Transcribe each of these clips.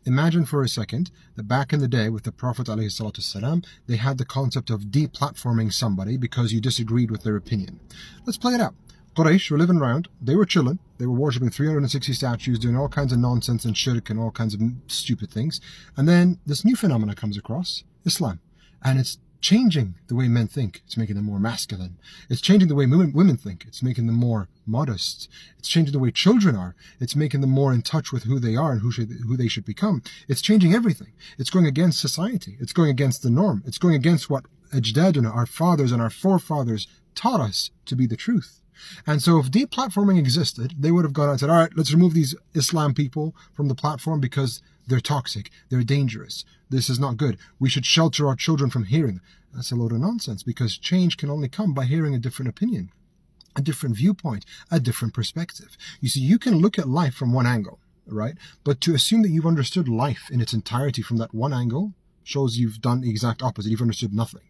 Imagine for a second that back in the day with the Prophet ﷺ, they had the concept of deplatforming somebody because you disagreed with their opinion. Let's play it out. Quraysh were living around, they were chilling, they were worshipping 360 statues, doing all kinds of nonsense and shirk and all kinds of stupid things. And then this new phenomena comes across, Islam. And it's changing the way men think. It's making them more masculine. It's changing the way women think. It's making them more modest. It's changing the way children are. It's making them more in touch with who they are and who they should become. It's changing everything. It's going against society. It's going against the norm. It's going against what ajdaduna, our fathers and our forefathers, taught us to be the truth. And so if deplatforming existed, they would have gone out and said, all right, let's remove these Islam people from the platform because they're toxic, they're dangerous, this is not good, we should shelter our children from hearing. That's a load of nonsense, because change can only come by hearing a different opinion, a different viewpoint, a different perspective. You see, you can look at life from one angle, right? But to assume that you've understood life in its entirety from that one angle shows you've done the exact opposite. You've understood nothing.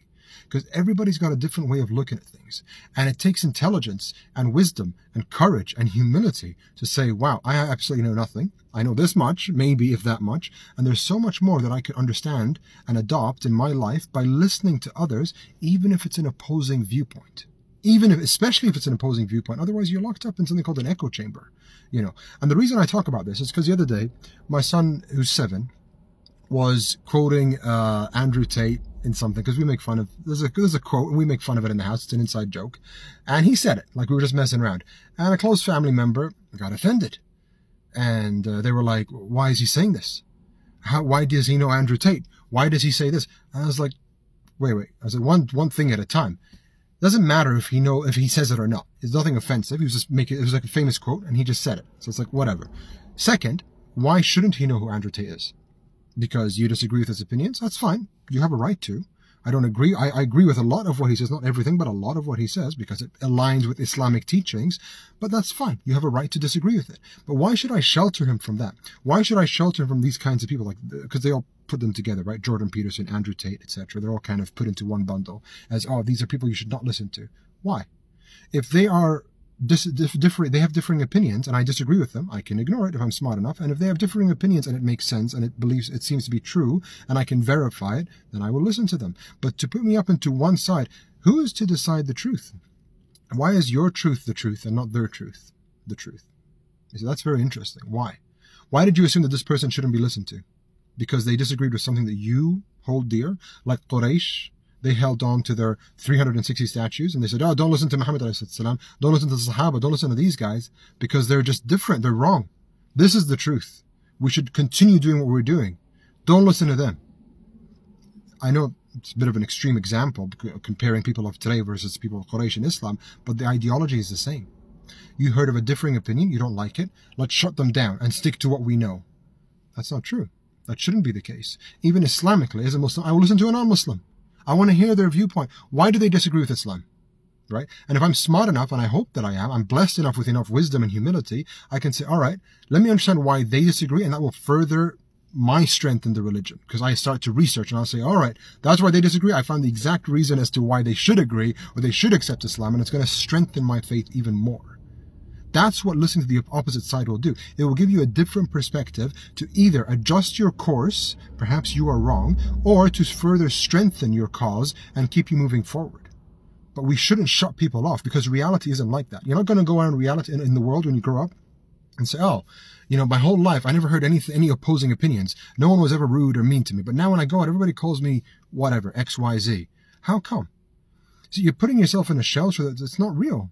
Because everybody's got a different way of looking at things. And it takes intelligence and wisdom and courage and humility to say, wow, I absolutely know nothing. I know this much, maybe if that much. And there's so much more that I could understand and adopt in my life by listening to others, even if it's an opposing viewpoint. Especially if it's an opposing viewpoint. Otherwise, you're locked up in something called an echo chamber. And the reason I talk about this is because the other day, my son, who's 7, was quoting Andrew Tate in something, because we make fun of, there's a quote and we make fun of it in the house. It's an inside joke. And he said it like we were just messing around. And a close family member got offended. And they were like, why is he saying this? Why does he know Andrew Tate? Why does he say this? And I was like, wait. I said, one thing at a time. Doesn't matter if he says it or not. It's nothing offensive. He was just it was like a famous quote and he just said it. So it's like, whatever. Second, why shouldn't he know who Andrew Tate is? Because you disagree with his opinions? That's fine. You have a right to. I don't agree. I agree with a lot of what he says, not everything, but a lot of what he says, because it aligns with Islamic teachings. But that's fine. You have a right to disagree with it. But why should I shelter him from that? Why should I shelter him from these kinds of people? Because they all put them together, right? Jordan Peterson, Andrew Tate, etc. They're all kind of put into one bundle as, oh, these are people you should not listen to. Why? If they are they have differing opinions and I disagree with them, I can ignore it if I'm smart enough. And if they have differing opinions and it makes sense and it seems to be true and I can verify it, then I will listen to them. But to put me up into one side, who is to decide the truth? Why is your truth the truth and not their truth the truth? You see, that's very interesting. Why? Why did you assume that this person shouldn't be listened to? Because they disagreed with something that you hold dear, like Quraysh. They held on to their 360 statues and they said, oh, don't listen to Muhammad ﷺ, don't listen to the Sahaba, don't listen to these guys because they're just different, they're wrong. This is the truth. We should continue doing what we're doing. Don't listen to them. I know it's a bit of an extreme example, comparing people of today versus people of Quraysh in Islam, but the ideology is the same. You heard of a differing opinion, you don't like it, let's shut them down and stick to what we know. That's not true. That shouldn't be the case. Even Islamically, as a Muslim, I will listen to a non-Muslim. I want to hear their viewpoint. Why do they disagree with Islam? Right? And if I'm smart enough, and I hope that I am, I'm blessed enough with enough wisdom and humility, I can say, all right, let me understand why they disagree, and that will further my strength in the religion. Because I start to research, and I'll say, all right, that's why they disagree. I found the exact reason as to why they should agree, or they should accept Islam, and it's going to strengthen my faith even more. That's what listening to the opposite side will do. It will give you a different perspective to either adjust your course, perhaps you are wrong, or to further strengthen your cause and keep you moving forward. But we shouldn't shut people off, because reality isn't like that. You're not going to go around reality in the world when you grow up and say, oh, my whole life I never heard any opposing opinions. No one was ever rude or mean to me. But now when I go out, everybody calls me whatever, X, Y, Z. How come? So you're putting yourself in a shelter that's not real.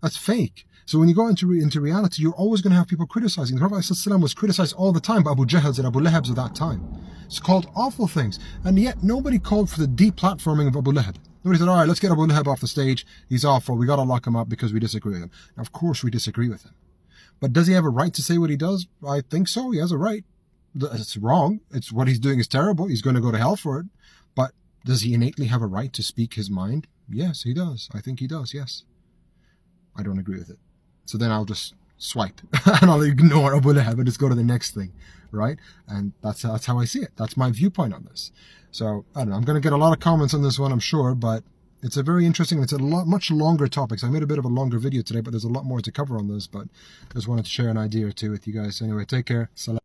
That's fake. So when you go into reality, you're always going to have people criticizing. The Prophet ﷺ was criticized all the time by Abu Jahals and Abu Lahabs of that time. It's called awful things. And yet nobody called for the deplatforming of Abu Lahab. Nobody said, all right, let's get Abu Lahab off the stage. He's awful. We got to lock him up because we disagree with him. Now, of course we disagree with him. But does he have a right to say what he does? I think so. He has a right. It's wrong. It's what he's doing is terrible. He's going to go to hell for it. But does he innately have a right to speak his mind? Yes, he does. I think he does, yes. I don't agree with it. So then I'll just swipe and I'll ignore Abu Lahab and just go to the next thing, right? And that's how I see it. That's my viewpoint on this. So I don't know. I'm going to get a lot of comments on this one, I'm sure, but it's a very interesting, it's a much longer topic. So I made a bit of a longer video today, but there's a lot more to cover on this, but I just wanted to share an idea or two with you guys. Anyway, take care. Salam.